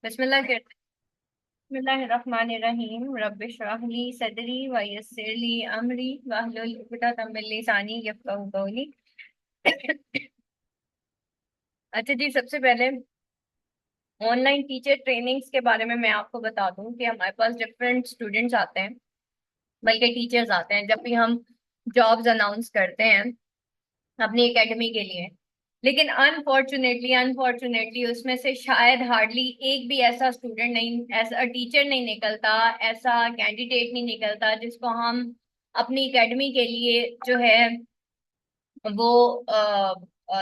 बिस्मिल्लाह कहते बिस्मिल्लाहिर्रहमानिर्रहीम रब्बिश रह ली सदरी व यस्सिर ली अमरी वहलुल उक़दतम मिन लिसानी यफ़क़हू क़ौली। अच्छा जी, सबसे पहले ऑनलाइन टीचर ट्रेनिंग्स के बारे में मैं आपको बता दूं कि हमारे पास डिफरेंट स्टूडेंट्स आते हैं, बल्कि टीचर्स आते हैं जब भी हम जॉब्स अनाउंस करते हैं अपनी एकेडमी के लिए। लेकिन अनफॉर्चुनेटली अनफॉर्चुनेटली उसमें से शायद हार्डली एक भी ऐसा स्टूडेंट नहीं, ऐसा टीचर नहीं निकलता, ऐसा कैंडिडेट नहीं निकलता जिसको हम अपनी एकेडमी के लिए जो है वो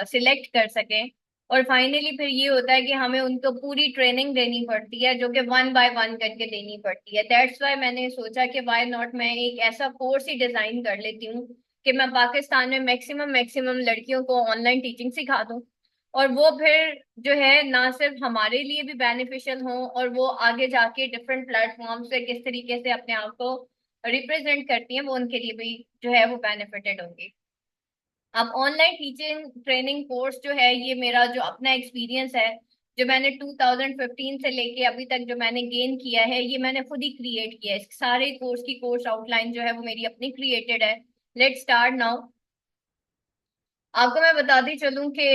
सिलेक्ट कर सकें। और फाइनली फिर ये होता है कि हमें उनको पूरी ट्रेनिंग देनी पड़ती है, जो कि वन बाय वन करके देनी पड़ती है। दैट्स वाई मैंने सोचा कि वाई नॉट, मैं एक ऐसा कोर्स ही डिजाइन कर लेती हूँ कि मैं पाकिस्तान में मैक्सिमम मैक्सिमम लड़कियों को ऑनलाइन टीचिंग सिखा दूँ। और वो फिर जो है ना सिर्फ हमारे लिए भी बेनिफिशियल हो, और वो आगे जाके डिफरेंट प्लेटफॉर्म से किस तरीके से अपने आप को रिप्रेजेंट करती हैं वो उनके लिए भी जो है वो बेनिफिटेड होंगी। अब ऑनलाइन टीचिंग ट्रेनिंग कोर्स जो है, ये मेरा जो अपना एक्सपीरियंस है, जो मैंने 2015 से लेके अभी तक जो मैंने गेन किया है, ये मैंने खुद ही क्रिएट किया है। इस सारे कोर्स की कोर्स आउटलाइन जो है वो मेरी अपनी क्रिएटेड है। Let's start now. आपको मैं बताती चलूं कि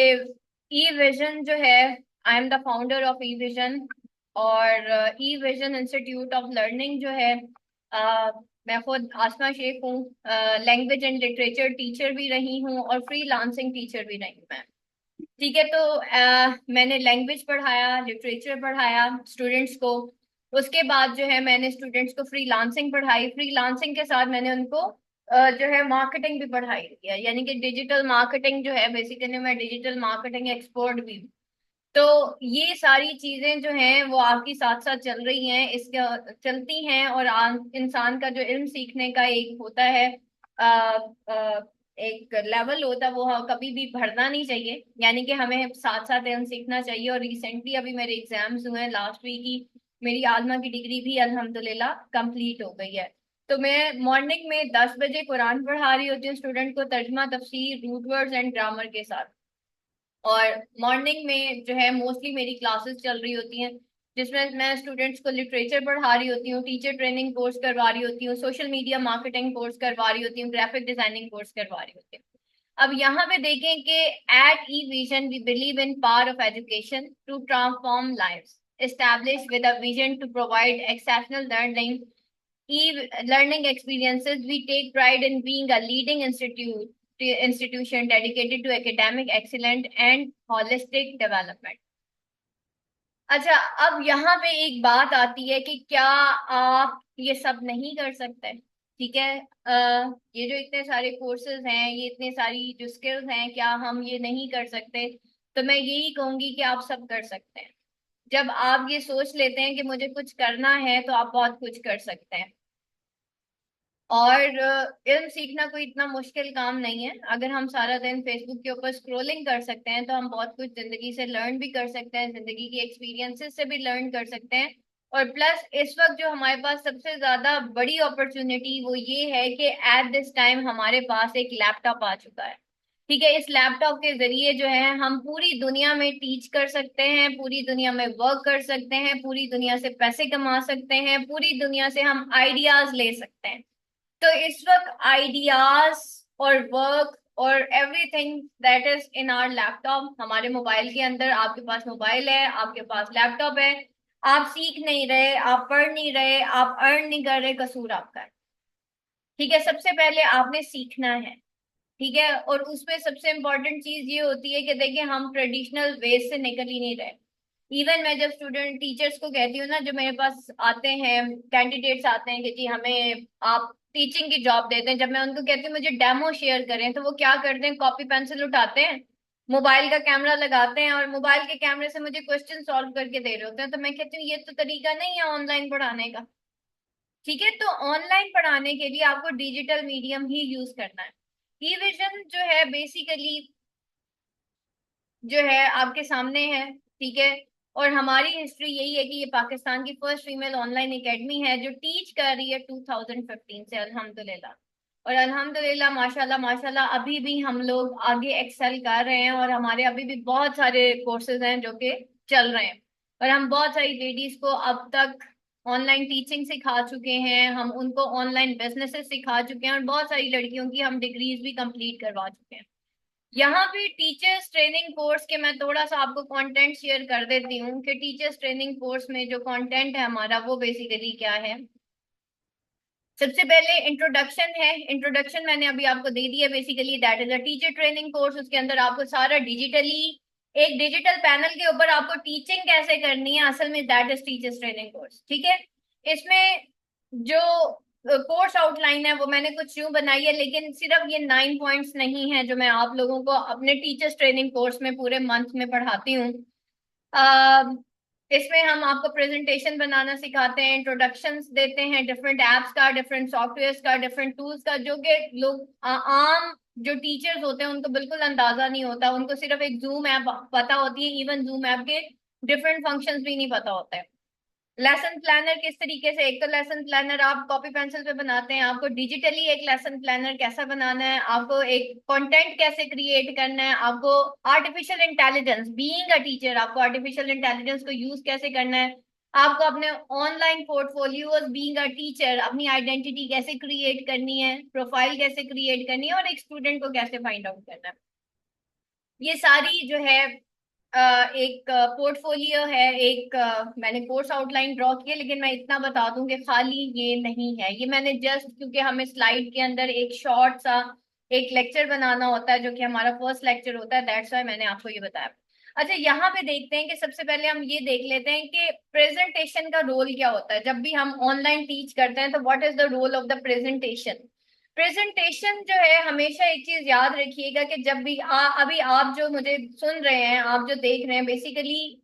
ई विजन जो है, I am the founder of E vision. और ई विजन इंस्टीट्यूट ऑफ लर्निंग जो है, मैं खुद आसमा शेख हूँ। लैंग्वेज एंड लिटरेचर टीचर भी रही हूँ और फ्रीलांसिंग टीचर भी रही हूँ मैं। ठीक है, तो मैंने लैंग्वेज पढ़ाया, लिटरेचर पढ़ाया स्टूडेंट्स को। उसके बाद जो है मैंने स्टूडेंट्स को फ्रीलांसिंग पढ़ाई। फ्रीलांसिंग के साथ मैंने उनको जो है मार्केटिंग भी पढ़ाई है, यानी कि डिजिटल मार्केटिंग जो है, बेसिकली मैं डिजिटल मार्केटिंग एक्सपर्ट भी हूँ। तो ये सारी चीजें जो हैं वो आपकी साथ साथ चल रही हैं, इसके चलती हैं। और इंसान का जो इल्म सीखने का एक होता है, आ, आ, एक लेवल होता है, वो कभी भी भरना नहीं चाहिए, यानी कि हमें साथ साथ इल्म सीखना चाहिए। और रिसेंटली अभी मेरे एग्जाम्स हुए हैं, लास्ट वीक ही मेरी आलमा की डिग्री भी अल्हम्दुलिल्लाह कंप्लीट हो गई है। तो मैं मॉर्निंग में 10 बजे कुरान पढ़ा रही होती हूँ स्टूडेंट को, तर्जमा तफसीर रूट वर्ड्स एंड ग्रामर के साथ। और मॉर्निंग में जो है मोस्टली मेरी क्लासेस चल रही होती हैं, जिसमें मैं स्टूडेंट्स को लिटरेचर पढ़ा रही होती हूँ, टीचर ट्रेनिंग कोर्स करवा रही होती हूँ, सोशल मीडिया मार्केटिंग कोर्स करवा रही होती हूँ, ग्राफिक डिजाइनिंग कोर्स करवा रही होती हूँ। अब यहाँ पे देखें कि at E vision we believe in power of education to transform lives, established with a vision to provide exceptional learning experiences. We take pride in being a leading institution dedicated to academic excellence and holistic development. अच्छा, अब यहाँ पे एक बात आती है कि क्या आप ये सब नहीं कर सकते? ठीक है, ये जो इतने सारे कोर्सेज हैं, ये इतने सारी जो स्किल्स हैं, क्या हम ये नहीं कर सकते? तो मैं यही कहूंगी कि आप सब कर सकते हैं। जब आप ये सोच लेते हैं कि मुझे कुछ करना है, तो आप बहुत कुछ कर सकते हैं। और इल्म सीखना कोई इतना मुश्किल काम नहीं है। अगर हम सारा दिन फेसबुक के ऊपर स्क्रॉलिंग कर सकते हैं, तो हम बहुत कुछ जिंदगी से लर्न भी कर सकते हैं, जिंदगी की एक्सपीरियंसेस से भी लर्न कर सकते हैं। और प्लस इस वक्त जो हमारे पास सबसे ज्यादा बड़ी अपॉर्चुनिटी वो ये है कि एट दिस टाइम हमारे पास एक लैपटॉप आ चुका है। ठीक है, इस लैपटॉप के जरिए जो है हम पूरी दुनिया में टीच कर सकते हैं, पूरी दुनिया में वर्क कर सकते हैं, पूरी दुनिया से पैसे कमा सकते हैं, पूरी दुनिया से हम आइडियाज ले सकते हैं। तो इस वक्त आइडियाज और वर्क और everything that is in our laptop, हमारे मोबाइल के अंदर। आपके पास मोबाइल है, आपके पास लैपटॉप है, आप सीख नहीं रहे, आप पढ़ नहीं रहे, आप अर्न नहीं कर रहे, कसूर आपका है। ठीक है, सबसे पहले आपने सीखना है। ठीक है, और उसमें सबसे इम्पोर्टेंट चीज ये होती है कि देखिए, हम ट्रेडिशनल वे से निकल ही नहीं रहे। इवन मैं जब स्टूडेंट टीचर्स को कहती हूँ ना, जो मेरे पास आते हैं कैंडिडेट्स आते हैं कि जी हमें आप टीचिंग की जॉब देते हैं, जब मैं उनको कहती हूँ मुझे डेमो शेयर करें, तो वो क्या करते हैं, कॉपी पेंसिल उठाते हैं, मोबाइल का कैमरा लगाते हैं और मोबाइल के कैमरे से मुझे क्वेश्चन सॉल्व करके दे रहे होते हैं। तो मैं कहती हूँ ये तो तरीका नहीं है ऑनलाइन पढ़ाने का। ठीक है, तो ऑनलाइन पढ़ाने के लिए आपको डिजिटल मीडियम ही यूज करना है। ई विजन जो है बेसिकली जो है आपके सामने है। ठीक है, और हमारी हिस्ट्री यही है कि ये पाकिस्तान की फर्स्ट फीमेल ऑनलाइन एकेडमी है जो टीच कर रही है 2015 से, अल्हम्दुलिल्लाह। और अल्हम्दुलिल्लाह माशाल्लाह माशाल्लाह अभी भी हम लोग आगे एक्सेल कर रहे हैं, और हमारे अभी भी बहुत सारे कोर्सेज हैं जो कि चल रहे हैं। और हम बहुत सारी लेडीज को अब तक ऑनलाइन टीचिंग सिखा चुके हैं, हम उनको ऑनलाइन बिजनेसेस सिखा चुके हैं, और बहुत सारी लड़कियों की हम डिग्रीज भी कंप्लीट करवा चुके हैं। यहाँ पे टीचर्स ट्रेनिंग कोर्स के मैं थोड़ा सा आपको कंटेंट शेयर कर देती हूँ कि टीचर्स ट्रेनिंग कोर्स में जो कंटेंट है हमारा वो बेसिकली क्या है। सबसे पहले इंट्रोडक्शन है। इंट्रोडक्शन मैंने अभी आपको दे दिया, basically that is a teacher training course. उसके अंदर आपको सारा डिजिटली, एक डिजिटल पैनल के ऊपर आपको टीचिंग कैसे करनी है, असल में that is teachers training course. ठीक है, इसमें जो कोर्स आउटलाइन है वो मैंने कुछ यूं बनाई है, लेकिन सिर्फ ये 9 पॉइंट्स नहीं है जो मैं आप लोगों को अपने टीचर्स ट्रेनिंग कोर्स में पूरे मंथ में पढ़ाती हूँ। इसमें हम आपको प्रेजेंटेशन बनाना सिखाते हैं, इंट्रोडक्शंस देते हैं डिफरेंट एप्स का, डिफरेंट सॉफ्टवेयर्स का, डिफरेंट टूल्स का, जो कि लोग आम जो टीचर्स होते हैं उनको बिल्कुल अंदाजा नहीं होता। उनको सिर्फ एक जूम ऐप पता होती है, इवन जूम ऐप के डिफरेंट फंक्शंस भी नहीं पता होते हैं। लेसन प्लानर किस तरीके से, एक तो लेसन प्लानर आप कॉपी पेंसिल पे बनाते हैं, आपको डिजिटली एक लेसन प्लानर कैसा बनाना है, आपको एक कंटेंट कैसे क्रिएट करना है, आपको artificial intelligence, being a teacher आपको आर्टिफिशियल इंटेलिजेंस को यूज कैसे करना है, आपको अपने online portfolios being a teacher अपनी आइडेंटिटी कैसे क्रिएट करनी है, प्रोफाइल कैसे क्रिएट करनी है, और एक स्टूडेंट को कैसे फाइंड आउट करना है। ये सारी जो है एक पोर्टफोलियो है, एक मैंने कोर्स आउटलाइन ड्रॉ किया, लेकिन मैं इतना बता दूं कि खाली ये नहीं है, ये मैंने जस्ट, क्योंकि हमें स्लाइड के अंदर एक शॉर्ट सा एक लेक्चर बनाना होता है जो कि हमारा फर्स्ट लेक्चर होता है, दैट्स व्हाई मैंने आपको ये बताया। अच्छा, यहाँ पे देखते हैं कि सबसे पहले हम ये देख लेते हैं कि प्रेजेंटेशन का रोल क्या होता है। जब भी हम ऑनलाइन टीच करते हैं तो what is the role of the presentation. Presentation जो है, हमेशा एक चीज याद रखिएगा कि जब भी अभी आप जो मुझे सुन रहे हैं, आप जो देख रहे हैं, बेसिकली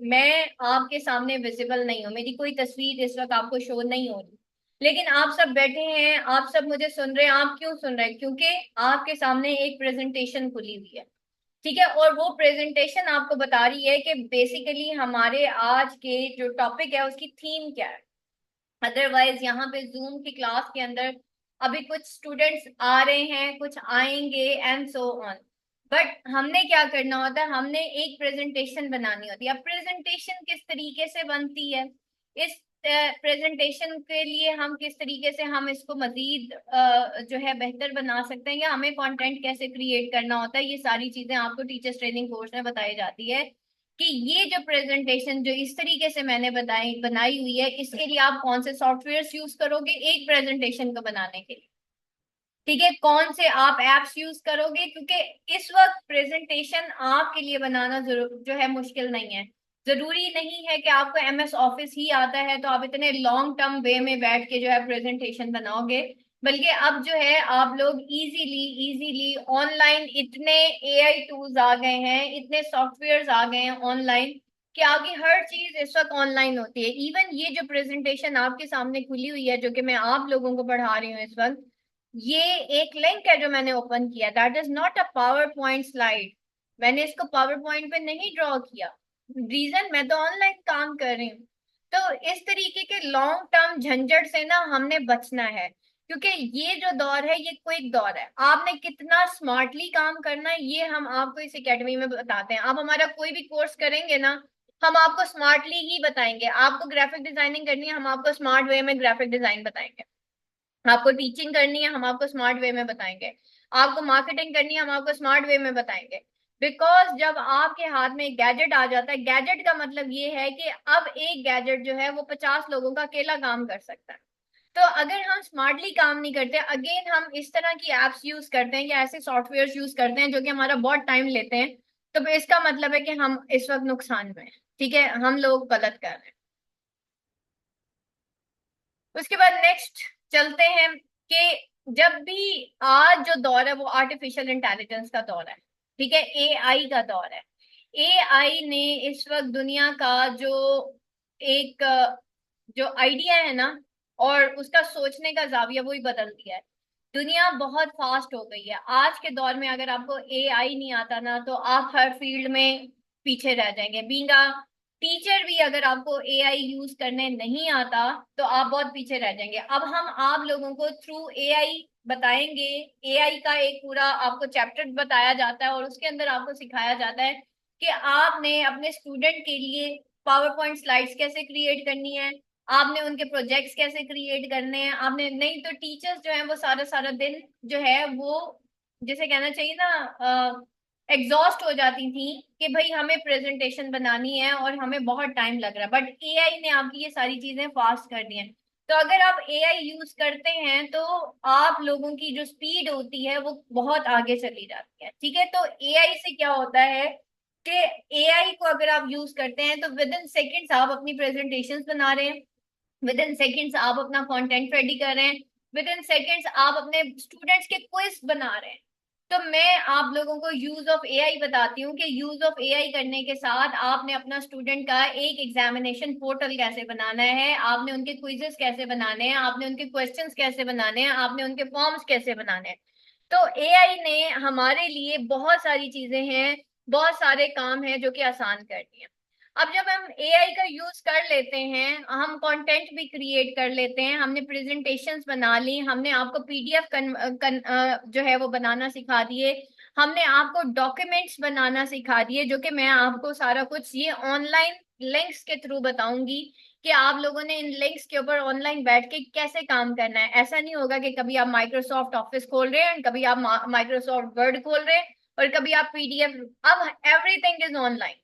मैं आपके सामने विजिबल नहीं हूँ, मेरी कोई तस्वीर इस वक्त आपको शो नहीं हो रही, लेकिन आप सब बैठे हैं, आप सब मुझे सुन रहे हैं। आप क्यों सुन रहे हैं? क्योंकि आपके सामने एक प्रेजेंटेशन खुली हुई है। ठीक है, और वो प्रेजेंटेशन आपको बता रही है कि बेसिकली हमारे आज के जो टॉपिक है उसकी थीम क्या है। अदरवाइज यहाँ पे जूम की क्लास के अंदर अभी कुछ स्टूडेंट्स आ रहे हैं, कुछ आएंगे, एंड सो ऑन, बट हमने क्या करना होता है, हमने एक प्रेजेंटेशन बनानी होती है। अब प्रेजेंटेशन किस तरीके से बनती है, इस प्रेजेंटेशन के लिए हम किस तरीके से हम इसको मजीद जो है बेहतर बना सकते हैं, या हमें कंटेंट कैसे क्रिएट करना होता है, ये सारी चीजें आपको टीचर्स ट्रेनिंग कोर्स में बताई जाती है। कि ये जो प्रेजेंटेशन जो इस तरीके से मैंने बनाई हुई है, इसके लिए आप कौन से सॉफ्टवेयर यूज करोगे एक प्रेजेंटेशन को बनाने के लिए। ठीक है, कौन से आप एप्स यूज करोगे, क्योंकि इस वक्त प्रेजेंटेशन आपके लिए बनाना जो है मुश्किल नहीं है। जरूरी नहीं है कि आपको एमएस ऑफिस ही आता है तो आप इतने लॉन्ग टर्म वे में बैठ के जो है प्रेजेंटेशन बनाओगे, बल्कि अब जो है आप लोग इजीली इजीली ऑनलाइन, इतने एआई टूल्स आ गए हैं, इतने सॉफ्टवेयर्स आ गए हैं ऑनलाइन, कि आगे हर चीज इस वक्त ऑनलाइन होती है। इवन ये जो प्रेजेंटेशन आपके सामने खुली हुई है जो कि मैं आप लोगों को पढ़ा रही हूँ इस वक्त, ये एक लिंक है जो मैंने ओपन किया, that is not a power point slide. मैंने इसको पावर पॉइंट पे नहीं ड्रॉ किया, रीजन मैं तो ऑनलाइन काम कर रही हूँ। तो इस तरीके के लॉन्ग टर्म झंझट से ना हमने बचना है, क्योंकि ये जो दौर है ये क्विक दौर है। आपने कितना स्मार्टली काम करना है ये हम आपको इस एकेडमी में बताते हैं। आप हमारा कोई भी कोर्स करेंगे ना, हम आपको स्मार्टली ही बताएंगे। आपको ग्राफिक डिजाइनिंग करनी है, हम आपको स्मार्ट वे में ग्राफिक डिजाइन बताएंगे। आपको टीचिंग करनी है, हम आपको स्मार्ट वे में बताएंगे। आपको मार्केटिंग करनी है, हम आपको स्मार्ट वे में बताएंगे। बिकॉज जब आपके हाथ में एक गैजेट आ जाता है, गैजेट का मतलब ये है कि अब एक गैजेट जो है वो 50 लोगों का अकेला काम कर सकता है। तो अगर हम स्मार्टली काम नहीं करते, अगेन हम इस तरह की एप्स यूज करते हैं या ऐसे सॉफ्टवेयर यूज करते हैं जो कि हमारा बहुत टाइम लेते हैं, तो इसका मतलब है कि हम इस वक्त नुकसान में हैं। ठीक है, हम लोग गलत कर रहे हैं। उसके बाद नेक्स्ट चलते हैं कि जब भी आज जो दौर है वो आर्टिफिशियल इंटेलिजेंस का दौर है। ठीक है, एआई का दौर है। एआई ने इस वक्त दुनिया का जो एक जो आइडिया है ना, और उसका सोचने का जाविया वो ही बदल दिया है। दुनिया बहुत फास्ट हो गई है आज के दौर में। अगर आपको एआई नहीं आता ना तो आप हर फील्ड में पीछे रह जाएंगे। बीइंग टीचर भी अगर आपको एआई यूज करने नहीं आता तो आप बहुत पीछे रह जाएंगे। अब हम आप लोगों को थ्रू एआई बताएंगे। एआई का एक पूरा आपको चैप्टर बताया जाता है और उसके अंदर आपको सिखाया जाता है कि आपने अपने स्टूडेंट के लिए पावर पॉइंट स्लाइड्स कैसे क्रिएट करनी है, आपने उनके प्रोजेक्ट्स कैसे क्रिएट करने हैं, आपने नहीं तो टीचर्स जो है वो सारा सारा दिन जो है वो जैसे कहना चाहिए ना एग्जॉस्ट हो जाती थी कि भाई हमें प्रेजेंटेशन बनानी है और हमें बहुत टाइम लग रहा है, बट एआई ने आपकी ये सारी चीजें फास्ट कर दी हैं। तो अगर आप एआई यूज करते हैं तो आप लोगों की जो स्पीड होती है वो बहुत आगे चली जाती है। ठीक है, तो एआई से क्या होता है कि एआई को अगर आप यूज करते हैं तो विद इन सेकेंड्स आप अपनी प्रेजेंटेशंस बना रहे हैं, विद इन सेकेंड्स आप अपना कंटेंट रेडी कर रहे हैं, विद इन सेकेंड्स आप अपने स्टूडेंट्स के क्विज बना रहे हैं। तो मैं आप लोगों को यूज ऑफ एआई बताती हूँ कि यूज ऑफ एआई करने के साथ आपने अपना स्टूडेंट का एक एग्जामिनेशन पोर्टल कैसे बनाना है, आपने उनके क्विजेस कैसे बनाने हैं, आपने उनके क्वेश्चंस कैसे बनाने हैं, आपने उनके फॉर्म्स कैसे बनाने हैं। तो एआई ने हमारे लिए बहुत सारी चीजें हैं, बहुत सारे काम हैं जो कि आसान कर दिए। अब जब हम एआई का यूज कर लेते हैं, हम कंटेंट भी क्रिएट कर लेते हैं, हमने प्रेजेंटेशंस बना ली, हमने आपको पीडीएफ जो है वो बनाना सिखा दिए, हमने आपको डॉक्यूमेंट्स बनाना सिखा दिए, जो कि मैं आपको सारा कुछ ये ऑनलाइन लिंक्स के थ्रू बताऊंगी कि आप लोगों ने इन लिंक्स के ऊपर ऑनलाइन बैठ के कैसे काम करना है। ऐसा नहीं होगा कि कभी आप माइक्रोसॉफ्ट ऑफिस खोल रहे हैं, कभी आप माइक्रोसॉफ्ट वर्ड खोल रहे हैं और कभी आप पीडीएफ। अब एवरीथिंग इज ऑनलाइन,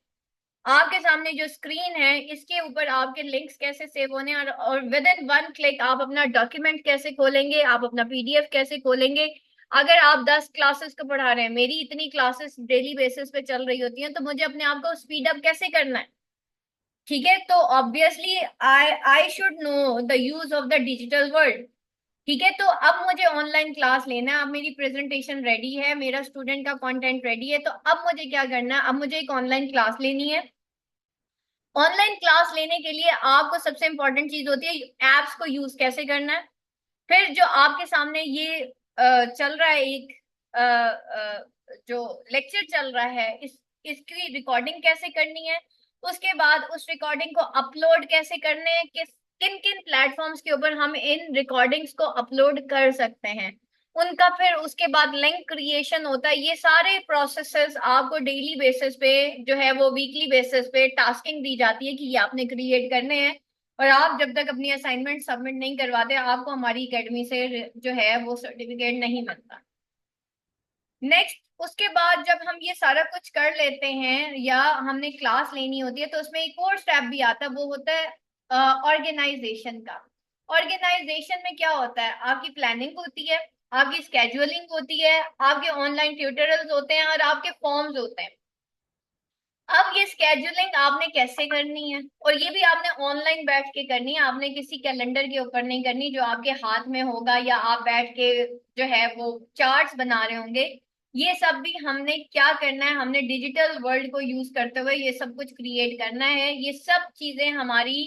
आपके सामने जो स्क्रीन है इसके ऊपर आपके लिंक्स कैसे सेव होने हैं, और विद इन वन क्लिक आप अपना डॉक्यूमेंट कैसे खोलेंगे, आप अपना पीडीएफ कैसे खोलेंगे। अगर आप 10 क्लासेस को पढ़ा रहे हैं, मेरी इतनी क्लासेस डेली बेसिस पे चल रही होती हैं, तो मुझे अपने आप को स्पीड अप कैसे करना है। ठीक है, तो obviously I I should know the use of the digital world. ठीक है, तो अब मुझे ऑनलाइन क्लास लेना है, अब मेरी प्रेजेंटेशन रेडी है, मेरा स्टूडेंट का कंटेंट रेडी है, तो अब मुझे क्या करना है, अब मुझे एक ऑनलाइन क्लास लेनी है। ऑनलाइन क्लास लेने के लिए आपको सबसे इंपॉर्टेंट चीज होती है एप्स को यूज कैसे करना है। फिर जो आपके सामने ये चल रहा है एक जो लेक्चर चल रहा है, इसकी रिकॉर्डिंग कैसे करनी है, उसके बाद उस रिकॉर्डिंग को अपलोड कैसे करने हैं, किन किन प्लेटफॉर्म्स के ऊपर हम इन रिकॉर्डिंग्स को अपलोड कर सकते हैं, उनका फिर उसके बाद लिंक क्रिएशन होता है। ये सारे प्रोसेसेस आपको डेली बेसिस पे जो है वो वीकली बेसिस पे टास्किंग दी जाती है कि ये आपने क्रिएट करने हैं। और आप जब तक अपनी असाइनमेंट सबमिट नहीं करवाते आपको हमारी एकेडमी से जो है वो सर्टिफिकेट नहीं मिलता। नेक्स्ट, उसके बाद जब हम ये सारा कुछ कर लेते हैं या हमने क्लास लेनी होती है, तो उसमें एक और स्टेप भी आता है, वो होता है ऑर्गेनाइजेशन का। ऑर्गेनाइजेशन में क्या होता है, आपकी प्लानिंग होती है, आपकी स्केड्यूलिंग होती है, आपके ऑनलाइन ट्यूटोरियल्स होते हैं और आपके फॉर्म्स होते हैं। अब ये स्केड्यूलिंग आपने कैसे करनी है, और ये भी आपने ऑनलाइन बैठ के करनी है, आपने किसी कैलेंडर के ऊपर नहीं करनी जो आपके हाथ में होगा, या आप बैठ के जो है वो चार्ट्स बना रहे होंगे। ये सब भी हमने क्या करना है, हमने डिजिटल वर्ल्ड को यूज करते हुए ये सब कुछ क्रिएट करना है। ये सब चीजें हमारी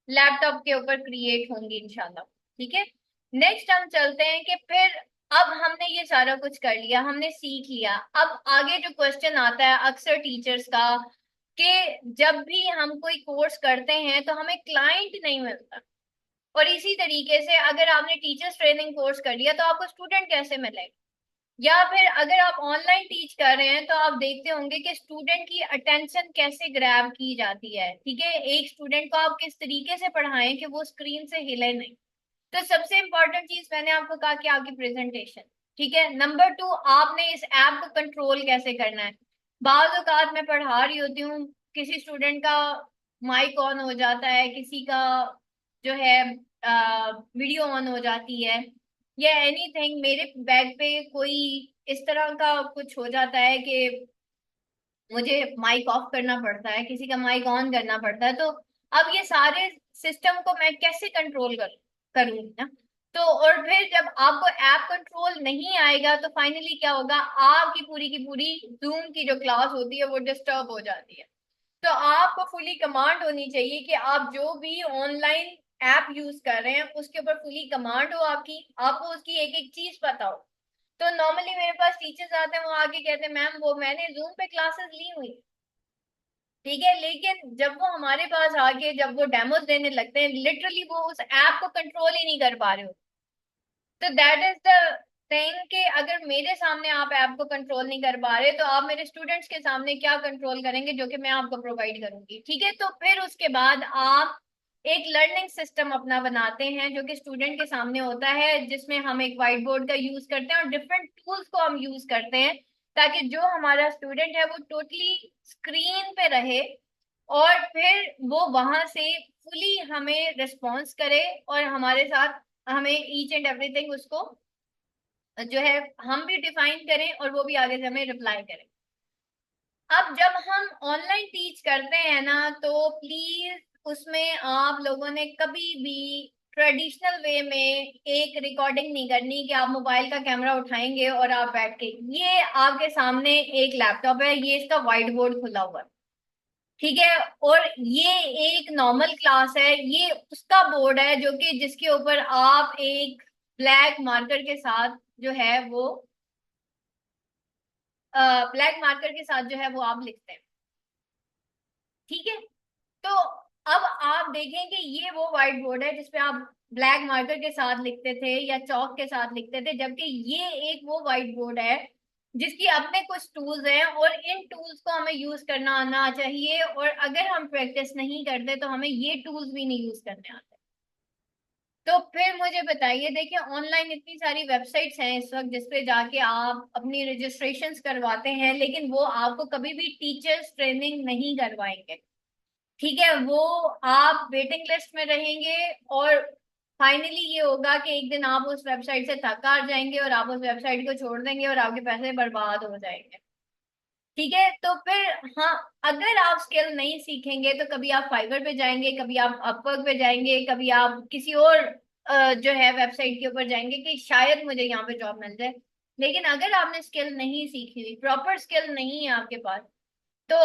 लैपटॉप के ऊपर क्रिएट होंगी इंशाल्लाह। ठीक है, नेक्स्ट हम चलते हैं कि फिर अब हमने ये सारा कुछ कर लिया, हमने सीख लिया, अब आगे जो क्वेश्चन आता है अक्सर टीचर्स का कि जब भी हम कोई कोर्स करते हैं तो हमें क्लाइंट नहीं मिलता, और इसी तरीके से अगर आपने टीचर्स ट्रेनिंग कोर्स कर लिया तो आपको स्टूडेंट कैसे मिलेगा। या फिर अगर आप ऑनलाइन टीच कर रहे हैं तो आप देखते होंगे कि स्टूडेंट की अटेंशन कैसे ग्रैब की जाती है। ठीक है, एक स्टूडेंट को आप किस तरीके से पढ़ाएं कि वो स्क्रीन से हिले नहीं। तो सबसे इंपॉर्टेंट चीज मैंने आपको कहा कि आपकी प्रेजेंटेशन। ठीक है, नंबर 2, आपने इस ऐप को कंट्रोल कैसे करना है। बाज़ औक़ात मैं पढ़ा रही होती हूँ, किसी स्टूडेंट का माइक ऑन हो जाता है, किसी का जो है वीडियो ऑन हो जाती है, या एनीथिंग, मेरे बैग पे कोई इस तरह का कुछ हो जाता है कि मुझे माइक ऑफ करना पड़ता है, किसी का माइक ऑन करना पड़ता है। तो अब ये सारे सिस्टम को मैं कैसे कंट्रोल करूंगी ना। तो और फिर जब आपको ऐप कंट्रोल नहीं आएगा तो फाइनली क्या होगा, आपकी पूरी की पूरी जूम की जो क्लास होती है वो डिस्टर्ब हो जाती है। तो आपको फुली कमांड होनी चाहिए कि आप जो भी ऑनलाइन ऐप यूज कर रहे हैं उसके ऊपर फुली कमांड हो आपकी, आपको उसकी एक एक चीज पता हो। तो नॉर्मली मेरे पास टीचर्स आते हैं, वो आके कहते हैं मैम वो मैंने जूम पे क्लासेस ली हुई। ठीक है, लेकिन जब वो हमारे पास आके जब वो डेमोस देने लगते हैं, लिटरली वो उस ऐप को कंट्रोल ही नहीं कर पा रहे हो। तो दैट इज द थिंक कि अगर मेरे सामने आप ऐप को कंट्रोल नहीं कर पा रहे तो आप मेरे स्टूडेंट्स के सामने क्या कंट्रोल करेंगे जो कि मैं आपको प्रोवाइड करूंगी। ठीक है, तो फिर उसके बाद आप एक लर्निंग सिस्टम अपना बनाते हैं जो कि स्टूडेंट के सामने होता है, जिसमें हम एक व्हाइट बोर्ड का यूज करते हैं और डिफरेंट टूल्स को हम यूज करते हैं, ताकि जो हमारा स्टूडेंट है वो टोटली स्क्रीन पे रहे और फिर वो वहां से फुली हमें रिस्पॉन्स करे और हमारे साथ हमें ईच एंड एवरीथिंग उसको जो है हम भी डिफाइन करें और वो भी आगे से हमें रिप्लाई करें। अब जब हम ऑनलाइन टीच करते हैं ना, तो प्लीज उसमें आप लोगों ने कभी भी ट्रेडिशनल वे में एक रिकॉर्डिंग नहीं करनी कि आप मोबाइल का कैमरा उठाएंगे और आप बैठ के, ये आपके सामने एक लैपटॉप है, ये इसका व्हाइट बोर्ड खुला हुआ है, ठीक है, और ये एक नॉर्मल क्लास है, ये उसका बोर्ड है जो कि जिसके ऊपर आप एक ब्लैक मार्कर के साथ जो है वो ब्लैक मार्कर के साथ जो है वो आप लिखते हैं। ठीक है, तो अब आप देखें कि ये वो व्हाइट बोर्ड है जिसपे आप ब्लैक मार्कर के साथ लिखते थे या चौक के साथ लिखते थे, जबकि ये एक वो व्हाइट बोर्ड है जिसकी अपने कुछ टूल्स हैं और इन टूल्स को हमें यूज करना आना चाहिए, और अगर हम प्रैक्टिस नहीं करते तो हमें ये टूल्स भी नहीं यूज करने आते। तो फिर मुझे बताइए, देखिए ऑनलाइन इतनी सारी वेबसाइट्स हैं इस वक्त जिसपे जाके आप अपनी रजिस्ट्रेशंस करवाते हैं, लेकिन वो आपको कभी भी टीचर्स ट्रेनिंग नहीं करवाएंगे। ठीक है, वो आप वेटिंग लिस्ट में रहेंगे और फाइनली ये होगा कि एक दिन आप उस वेबसाइट से थक हार जाएंगे और आप उस वेबसाइट को छोड़ देंगे और आपके पैसे बर्बाद हो जाएंगे। ठीक है, तो फिर हाँ, अगर आप स्किल नहीं सीखेंगे तो कभी आप फाइवर पे जाएंगे, कभी आप अपवर्क पे जाएंगे, कभी आप किसी और जो है वेबसाइट के ऊपर जाएंगे कि शायद मुझे यहाँ पे जॉब मिल जाए। लेकिन अगर आपने स्किल नहीं सीखी हुई, प्रॉपर स्किल नहीं है आपके पास, तो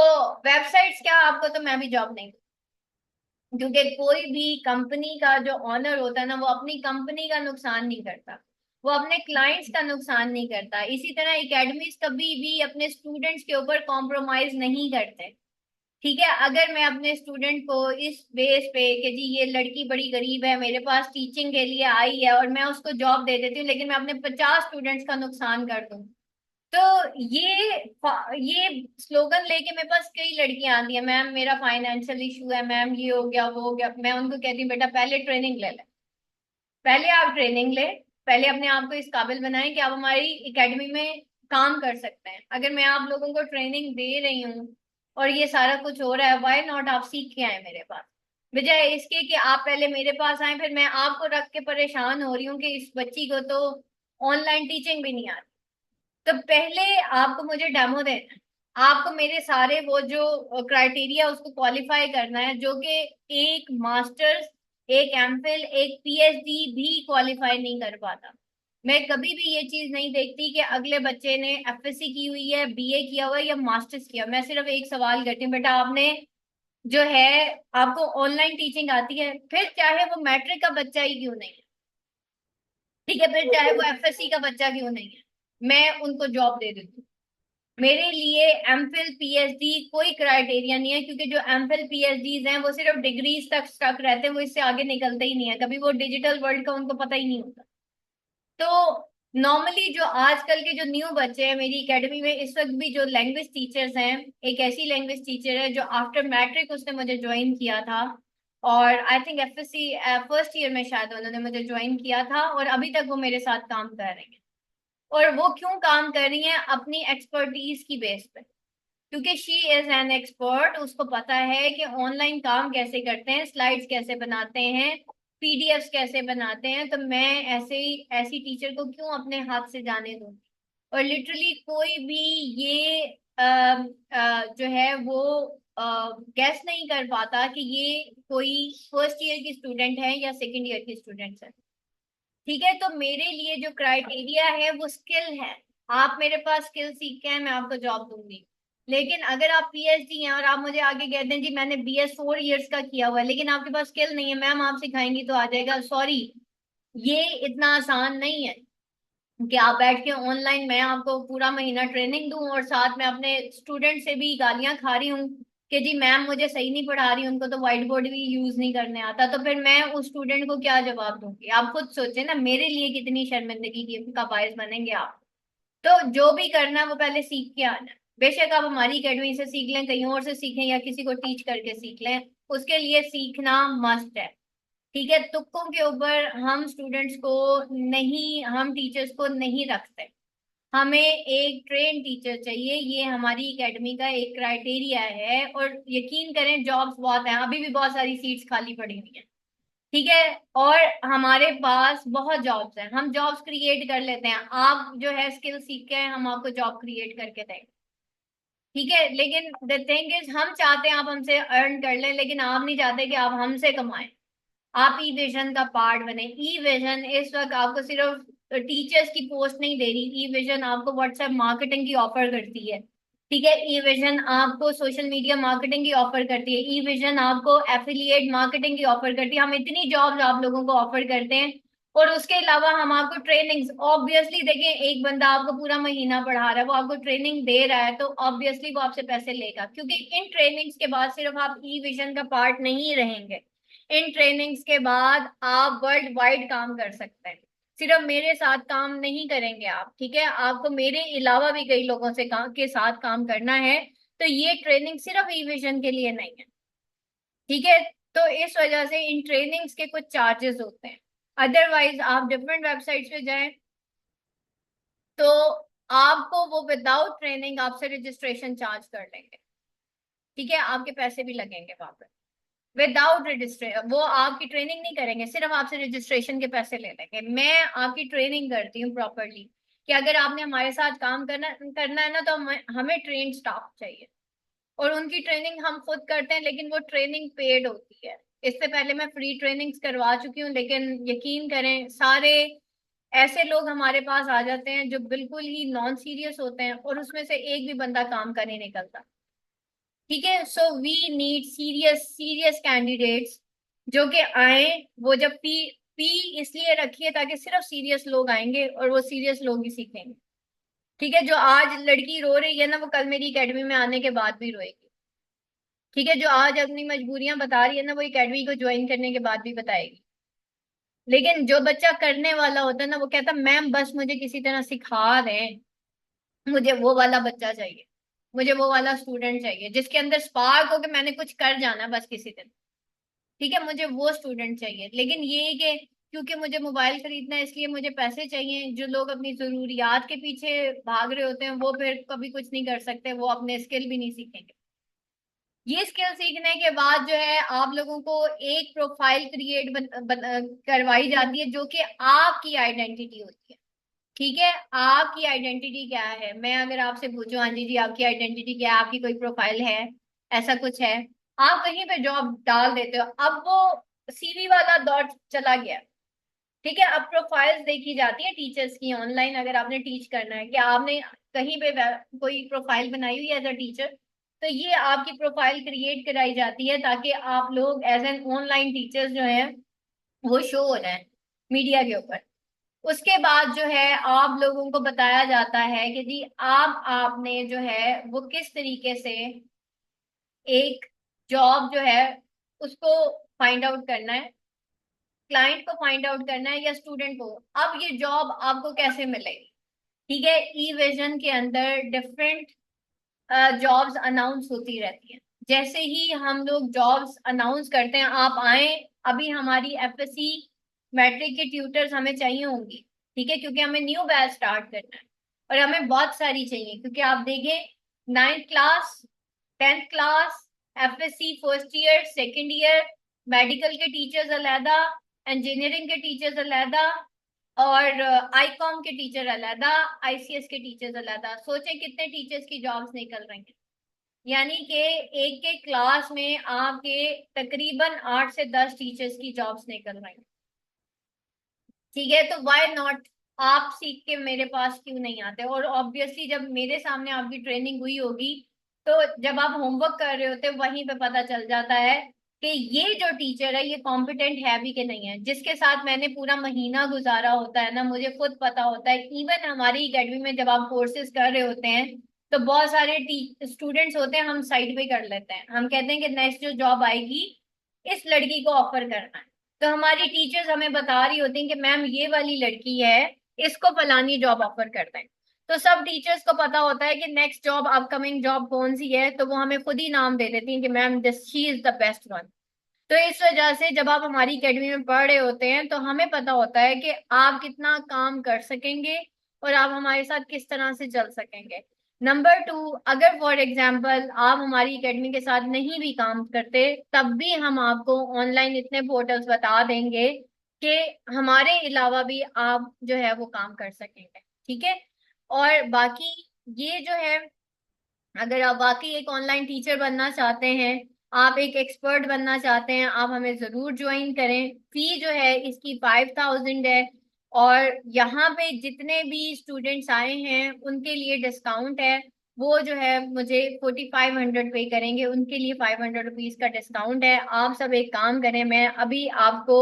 वेबसाइट्स क्या, आपको तो मैं भी जॉब नहीं, क्योंकि कोई भी कंपनी का जो ऑनर होता है ना, वो अपनी कंपनी का नुकसान नहीं करता, वो अपने क्लाइंट्स का नुकसान नहीं करता। इसी तरह एकेडमीज कभी भी अपने स्टूडेंट्स के ऊपर कॉम्प्रोमाइज नहीं करते। ठीक है, अगर मैं अपने स्टूडेंट को इस बेस पे कि जी ये लड़की बड़ी गरीब है, मेरे पास टीचिंग के लिए आई है और मैं उसको जॉब दे देती हूँ, लेकिन मैं अपने 50 स्टूडेंट्स का नुकसान कर दूं, तो ये स्लोगन लेके मेरे पास कई लड़कियां आती है, मैम मेरा फाइनेंशियल इशू है, मैम ये हो गया वो हो गया। मैं उनको कहती हूँ बेटा पहले ट्रेनिंग ले ले, पहले आप ट्रेनिंग ले, पहले अपने आप को इस काबिल बनाएं कि आप हमारी एकेडमी में काम कर सकते हैं। अगर मैं आप लोगों को ट्रेनिंग दे रही हूँ और ये सारा कुछ हो रहा है, व्हाई नॉट आप सीख के आए मेरे पास, बजाय इसके कि आप पहले मेरे पास आए फिर मैं आपको रख के परेशान हो रही हूँ कि इस बच्ची को तो ऑनलाइन टीचिंग भी नहीं आती। तो पहले आपको मुझे डेमो देना है, आपको मेरे सारे वो जो क्राइटेरिया उसको क्वालिफाई करना है, जो कि एक मास्टर्स, एक एमफिल, एक पीएचडी भी क्वालिफाई नहीं कर पाता। मैं कभी भी ये चीज नहीं देखती कि अगले बच्चे ने एफएससी की हुई है, बीए किया हुआ है या मास्टर्स किया। मैं सिर्फ एक सवाल करती हूँ, बेटा आपने जो है आपको ऑनलाइन टीचिंग आती है? फिर चाहे वो मैट्रिक का बच्चा ही क्यों नहीं है, ठीक है, फिर चाहे वो एफएससी का बच्चा क्यों नहीं है, मैं उनको जॉब दे देती हूँ। मेरे लिए एमफिल पीएचडी कोई क्राइटेरिया नहीं है, क्योंकि जो एमफिल पीएचडीज हैं वो सिर्फ डिग्रीज तक स्टक रहते हैं, वो इससे आगे निकलते ही नहीं है, कभी वो डिजिटल वर्ल्ड का उनको पता ही नहीं होता। तो नॉर्मली जो आजकल के जो न्यू बच्चे हैं मेरी एकेडमी में इस वक्त भी, जो लैंग्वेज टीचर्स हैं, एक ऐसी लैंग्वेज टीचर है जो आफ्टर मैट्रिक उसने मुझे ज्वाइन किया था, और I think FSc first year में शायद उन्होंने मुझे ज्वाइन किया था, और अभी तक वो मेरे साथ काम कर रही है। और वो क्यों काम कर रही हैं? अपनी एक्सपर्टीज की बेस पे, क्योंकि शी इज एन एक्सपर्ट, उसको पता है कि ऑनलाइन काम कैसे करते हैं, स्लाइड्स कैसे बनाते हैं, पीडीएफ्स कैसे बनाते हैं, तो मैं ऐसे ही ऐसी टीचर को क्यों अपने हाथ से जाने दूंगी। और लिटरली कोई भी ये जो है वो गैस नहीं कर पाता कि ये कोई फर्स्ट ईयर की स्टूडेंट है या सेकेंड ईयर की स्टूडेंट है। ठीक है, तो मेरे लिए जो क्राइटेरिया है वो स्किल है। आप मेरे पास स्किल सीख के हैं, मैं आपको जॉब दूंगी। लेकिन अगर आप पीएचडी हैं और आप मुझे आगे कहते हैं जी मैंने बीएस 4 इयर्स का किया हुआ है, लेकिन आपके पास स्किल नहीं है, मैम आप सिखाएंगी तो आ जाएगा, सॉरी, ये इतना आसान नहीं है कि आप बैठ के ऑनलाइन मैं आपको पूरा महीना ट्रेनिंग दूं और साथ में अपने स्टूडेंट से भी गालियां खा रही हूँ कि जी मैम मुझे सही नहीं पढ़ा रही, उनको तो व्हाइट बोर्ड भी यूज नहीं करने आता, तो फिर मैं उस स्टूडेंट को क्या जवाब दूंगी? आप खुद सोचे ना, मेरे लिए कितनी शर्मिंदगी का बायस बनेंगे आप। तो जो भी करना है वो पहले सीख के आना है। बेशक आप हमारी अकेडमी से सीख लें, कहीं और से सीखें, या किसी को टीच करके सीख लें, उसके लिए सीखना मस्ट है। ठीक है, तुक्कों के ऊपर हम स्टूडेंट्स को नहीं, हम टीचर्स को नहीं रखते। हमें एक ट्रेन टीचर चाहिए, ये हमारी एकेडमी का एक क्राइटेरिया है। और यकीन करें जॉब्स बहुत हैं, अभी भी बहुत सारी सीट्स खाली पड़ी हुई हैं। ठीक है, और हमारे पास बहुत जॉब्स हैं, हम जॉब्स क्रिएट कर लेते हैं। आप जो है स्किल सीख के हम आपको जॉब क्रिएट करके देंगे। ठीक है, लेकिन द थिंग इज हम चाहते हैं आप हमसे अर्न कर लें, लेकिन आप नहीं चाहते कि आप हमसे कमाएं। आप ई विजन का पार्ट बने। ई विजन इस वक्त आपको सिर्फ टीचर्स की पोस्ट नहीं दे रही, ई विजन आपको व्हाट्सएप मार्केटिंग की ऑफर करती है। ठीक है, ई विजन आपको सोशल मीडिया मार्केटिंग की ऑफर करती है, ई विजन आपको एफिलिएट मार्केटिंग की ऑफर करती है। हम इतनी जॉब्स आप लोगों को ऑफर करते हैं। और उसके अलावा हम आपको ट्रेनिंग्स, ऑब्वियसली देखिए, एक बंदा आपको पूरा महीना पढ़ा रहा है, वो आपको ट्रेनिंग दे रहा है, तो ऑब्वियसली वो आपसे पैसे लेगा, क्योंकि इन ट्रेनिंग्स के बाद सिर्फ आप ई विजन का पार्ट नहीं रहेंगे। इन ट्रेनिंग्स के बाद आप वर्ल्ड वाइड काम कर सकते हैं। सिर्फ मेरे साथ काम नहीं करेंगे आप। ठीक है, आपको मेरे अलावा भी कई लोगों से के साथ काम करना है। तो ये ट्रेनिंग सिर्फ ई विजन के लिए नहीं है। ठीक है, तो इस वजह से इन ट्रेनिंग्स के कुछ चार्जेस होते हैं। अदरवाइज आप डिफरेंट वेबसाइट्स पे जाएं तो आपको वो विदाउट ट्रेनिंग आपसे रजिस्ट्रेशन चार्ज कर लेंगे। ठीक है, आपके पैसे भी लगेंगे वहां पर। विदाउट रजिस्ट्रेशन वो आपकी ट्रेनिंग नहीं करेंगे, सिर्फ आपसे रजिस्ट्रेशन के पैसे ले लेंगे। मैं आपकी ट्रेनिंग करती हूँ प्रॉपरली, कि अगर आपने हमारे साथ काम करना करना है ना, तो हमें ट्रेन स्टाफ चाहिए। और उनकी ट्रेनिंग हम खुद करते हैं, लेकिन वो ट्रेनिंग पेड होती है। इससे पहले मैं फ्री ट्रेनिंग्स करवा चुकी हूँ, लेकिन यकीन करें सारे ऐसे लोग हमारे पास आ जाते हैं जो बिल्कुल ही नॉन सीरियस होते हैं, और उसमें से एक भी बंदा काम का नहीं निकलता। ठीक है, so we need serious serious candidates जो कि आए। वो जब पी पी इसलिए रखिए ताकि सिर्फ सीरियस लोग आएंगे, और वो सीरियस लोग ही सीखेंगे। ठीक है, जो आज लड़की रो रही है ना, वो कल मेरी एकेडमी में आने के बाद भी रोएगी। ठीक है, जो आज अपनी मजबूरियां बता रही है ना, वो एकेडमी को ज्वाइन करने के बाद भी बताएगी। लेकिन जो बच्चा करने वाला होता है ना, वो कहता मैम बस मुझे किसी तरह सिखा दें, मुझे वो वाला बच्चा चाहिए, मुझे वो वाला स्टूडेंट चाहिए जिसके अंदर स्पार्क हो कि मैंने कुछ कर जाना बस किसी दिन। ठीक है, मुझे वो स्टूडेंट चाहिए। लेकिन ये कि क्योंकि मुझे मोबाइल खरीदना है इसलिए मुझे पैसे चाहिए, जो लोग अपनी जरूरियात के पीछे भाग रहे होते हैं वो फिर कभी कुछ नहीं कर सकते, वो अपने स्किल भी नहीं सीखेंगे। ये स्किल सीखने के बाद जो है आप लोगों को एक प्रोफाइल क्रिएट करवाई जाती है, जो कि आपकी आइडेंटिटी होती है। ठीक है, आपकी आइडेंटिटी क्या है? मैं अगर आपसे पूछूं हाँ जी जी आपकी आइडेंटिटी क्या है, आपकी कोई प्रोफाइल है, ऐसा कुछ है, आप कहीं पे जॉब डाल देते हो, अब वो सीवी वाला दौर चला गया। ठीक है, अब प्रोफाइल्स देखी जाती है टीचर्स की ऑनलाइन, अगर आपने टीच करना है, क्या आपने कहीं पे कोई प्रोफाइल बनाई हुई है एज अ टीचर, तो ये आपकी प्रोफाइल क्रिएट कराई जाती है ताकि आप लोग एज एन ऑनलाइन टीचर्स जो है वो शो हो जाए मीडिया के ऊपर। उसके बाद जो है आप लोगों को बताया जाता है कि जी आप आपने जो है वो किस तरीके से एक जॉब जो है उसको फाइंड आउट करना है, क्लाइंट को फाइंड आउट करना है या स्टूडेंट को। अब ये जॉब आपको कैसे मिलेगी? ठीक है, ई विजन के अंदर डिफरेंट जॉब्स अनाउंस होती रहती हैं। जैसे ही हम लोग जॉब्स अनाउंस करते हैं आप आए। अभी हमारी एफएससी मैट्रिक के ट्यूटर्स हमें चाहिए होंगी। ठीक है, क्योंकि हमें न्यू बैच स्टार्ट करना है, और हमें बहुत सारी चाहिए, क्योंकि आप देखें 9th class, 10th class, FSc first year second year, medical के टीचर्स अलहदा, इंजीनियरिंग के टीचर्स अलहदा, और आईकॉम के टीचर अलहदा, आईसीएस के टीचर्स अलहदा। सोचे कितने टीचर्स की जॉब्स निकल रही हैं। यानी कि एक एक क्लास में आपके तकरीबन 8 से 10 टीचर्स की जॉब्स निकल रही हैं। ठीक है, तो व्हाई नॉट, आप सीख के मेरे पास क्यों नहीं आते? और ऑब्वियसली जब मेरे सामने आपकी ट्रेनिंग हुई होगी, तो जब आप होमवर्क कर रहे होते वहीं पे पता चल जाता है कि ये जो टीचर है ये कॉम्पिटेंट है भी कि नहीं है। जिसके साथ मैंने पूरा महीना गुजारा होता है ना, मुझे खुद पता होता है। इवन हमारी एकेडमी में जब आप कोर्सेज कर रहे होते हैं तो बहुत सारे स्टूडेंट्स होते हैं, हम साइड पे कर लेते हैं, हम कहते हैं कि नेक्स्ट जो जॉब आएगी इस लड़की को ऑफर करना है। तो हमारी टीचर्स हमें बता रही होती हैं कि मैम ये वाली लड़की है, इसको फलानी जॉब ऑफर करते हैं। तो सब टीचर्स को पता होता है कि नेक्स्ट जॉब, अपकमिंग जॉब कौन सी है, तो वो हमें खुद ही नाम दे देती हैं कि ma'am this she is the best one. तो इस वजह से जब आप हमारी एकेडमी में पढ़ रहे होते हैं तो हमें पता होता है कि आप कितना काम कर सकेंगे और आप हमारे साथ किस तरह से चल सकेंगे। नंबर टू, अगर फॉर एग्जाम्पल आप हमारी एकेडमी के साथ नहीं भी काम करते, तब भी हम आपको ऑनलाइन इतने पोर्टल्स बता देंगे कि हमारे अलावा भी आप जो है वो काम कर सकेंगे। ठीक है। और बाकी ये जो है, अगर आप वाकई एक ऑनलाइन टीचर बनना चाहते हैं, आप एक एक्सपर्ट बनना चाहते हैं, आप हमें जरूर ज्वाइन करें। फी जो है इसकी 5000 है। और यहाँ पे जितने भी स्टूडेंट्स आए हैं उनके लिए डिस्काउंट है। वो जो है मुझे 4500 पे करेंगे, उनके लिए 500 रुपीज का डिस्काउंट है। आप सब एक काम करें, मैं अभी आपको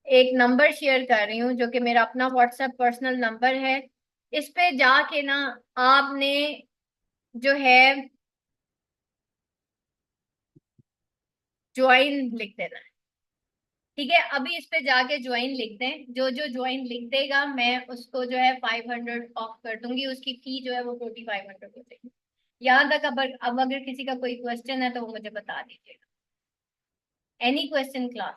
एक नंबर शेयर कर रही हूँ जो कि मेरा अपना व्हाट्सएप पर्सनल नंबर है। इस पे जाके ना आपने जो है ज्वाइन लिख देना है। ठीक है, अभी इस पे जाके ज्वाइन लिख दें। जो जो ज्वाइन लिख देगा मैं उसको जो है 500 ऑफ कर दूंगी, उसकी फी जो है वो 4500 हो जाएगी। यहाँ तक अब अगर किसी का कोई क्वेश्चन है तो वो मुझे बता दीजिएगा। Any question class?